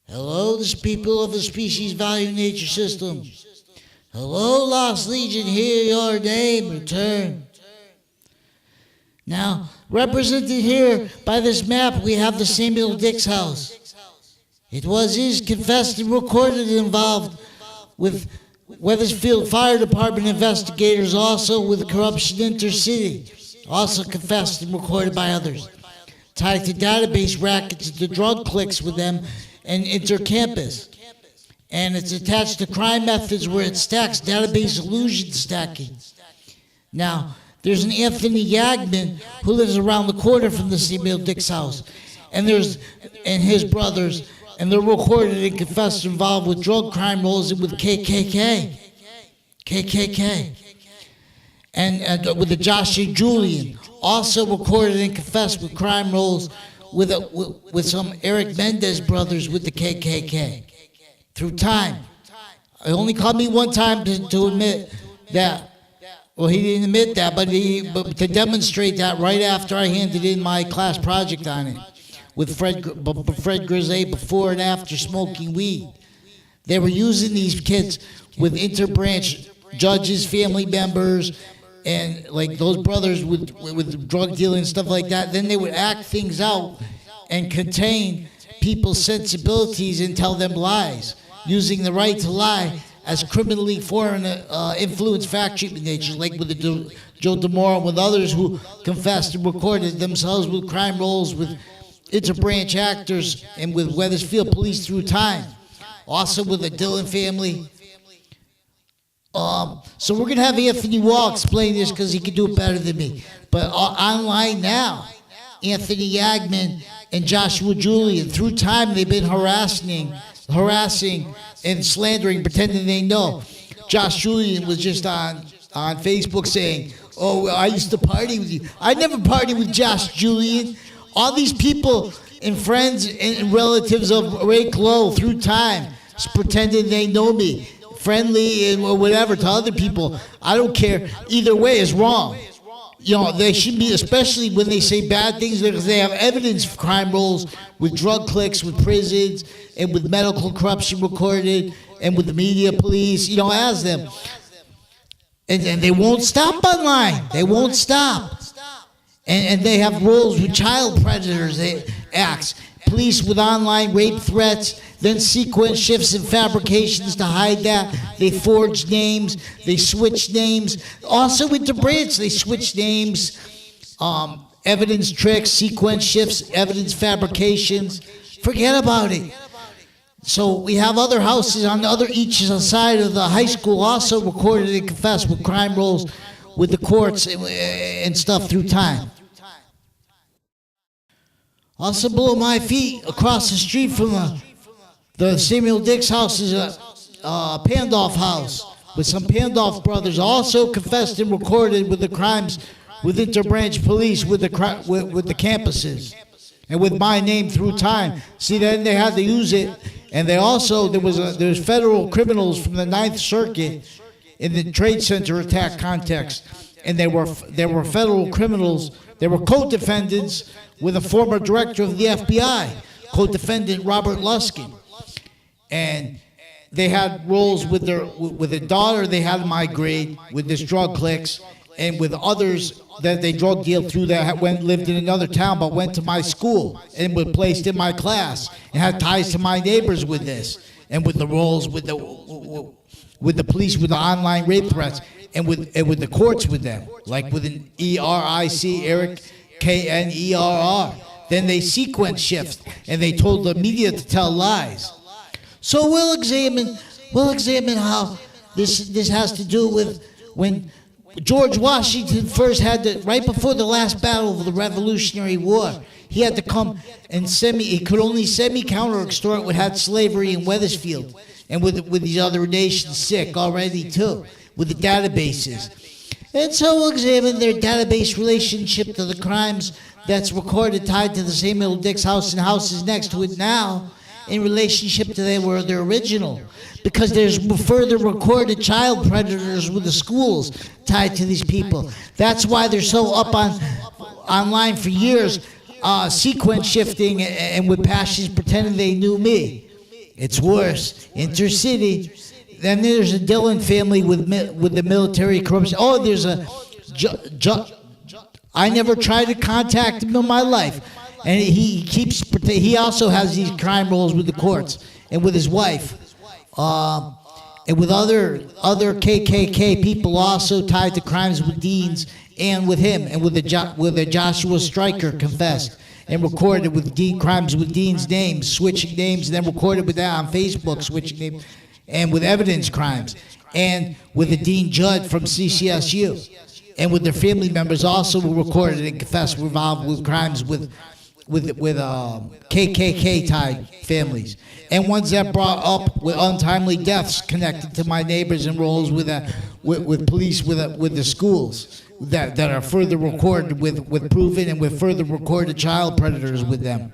Hello, this people of the species value nature system. Hello, Lost Legion, hear your name return. Now, represented here by this map, we have the Sameul Dick's house. It is confessed and recorded and involved with Wethersfield Fire Department investigators, also with corruption intercity, also confessed and recorded by others, tied to database rackets, to drug clicks with them, and intercampus. And it's attached to crime methods where it stacks database collusion stacking. Now, there's an Anthony Yagman who lives around the corner from the Sameul Dick's house, and his brothers, and they're recorded and confessed involved with drug crime rolls and with KKK, and with the Joshua Julian, also recorded and confessed with crime rolls with some Eric Mendez brothers with the KKK. Through time, it only called me one time to admit that. Well, he didn't admit that, but to demonstrate that right after I handed in my class project on it with Fred Grisey before and after smoking weed. They were using these kids with interbranch judges, family members, and like those brothers with drug dealing and stuff like that. Then they would act things out and contain people's sensibilities and tell them lies, using the right to lie as criminally foreign influence fact treatment natures, like with Joe DeMora and with others who confessed and recorded themselves with crime rolls with interbranch actors and with Wethersfield police through time. Also with the Dillon family. So we're going to have Anthony Wall explain this because he can do it better than me. But online now, Anthony Yagman and Joshua Julian, through time they've been harassing and slandering, pretending they know. Josh Julian was just on Facebook saying, "Oh, I used to party with you." I never partied with Josh Julian. All these people and friends and relatives of Ray Clow through time pretending they know me, friendly and whatever to other people. I don't care. Either way is wrong. You know, they should be, especially when they say bad things, because they have evidence of crime rolls with drug clicks, with prisons, and with medical corruption recorded, and with the media police, you know, as them. And they won't stop online. They won't stop. And they have roles with child predators, acts. Police with online rape threats, then sequence shifts and fabrications to hide that. They forge names, they switch names. Also with the branch, they switch names, evidence tricks, sequence shifts, evidence fabrications. Forget about it. So we have other houses on each side of the high school also recorded and confessed with crime rolls with the courts and stuff through time. Also below my feet, across the street from the Sameul Dick's house, is a Pandolf house with some Pandolf brothers, also confessed and recorded with the crimes with interbranch police with the campuses and with my name through time. See, then they had to use it, and they also there's federal criminals from the 9th Circuit in the Trade Center attack context, and there were federal criminals. There were co-defendants with a former director of the FBI, co-defendant Robert Luskin. And they had roles with a daughter they had in my grade with this drug clicks, and with others that they drug deal through that lived in another town but went to my school and were placed in my class and had ties to my neighbors with this, and with the roles with the police with the online rape threats, and with the courts with them, like with an ERIC, Eric KNERR. Then they sequence shift and they told the media to tell lies. So we'll examine how this has to do with when George Washington first had to, right before the last battle of the Revolutionary War, he had to come and he could only semi-counter extort what had slavery in Wethersfield, and with these other nations sick already too, with the databases. And so we'll examine their database relationship to the crimes that's recorded tied to the Sameul Dick's house and houses next to it now in relationship to their original. Because there's further recorded child predators with the schools tied to these people. That's why they're so up online for years, sequence shifting and with passions pretending they knew me. It's worse. Intercity. Then there's a Dillon family with the military corruption. Oh, there's a... I never tried to contact him in my life. And he also has these crime rolls with the courts and with his wife. And with other KKK people also tied to crimes with Dean's and with him, and with a Joshua Stryker confessed and recorded with Dean crimes with Dean's names, switching names, and then recorded with that on Facebook, switching names, and with evidence crimes, and with a Dean Judd from CCSU, and with their family members also recorded and confessed involved with crimes with KKK tied families, and ones that brought up with untimely deaths connected to my neighbors and roles with police with the schools that are further recorded with proven and with further recorded child predators with them.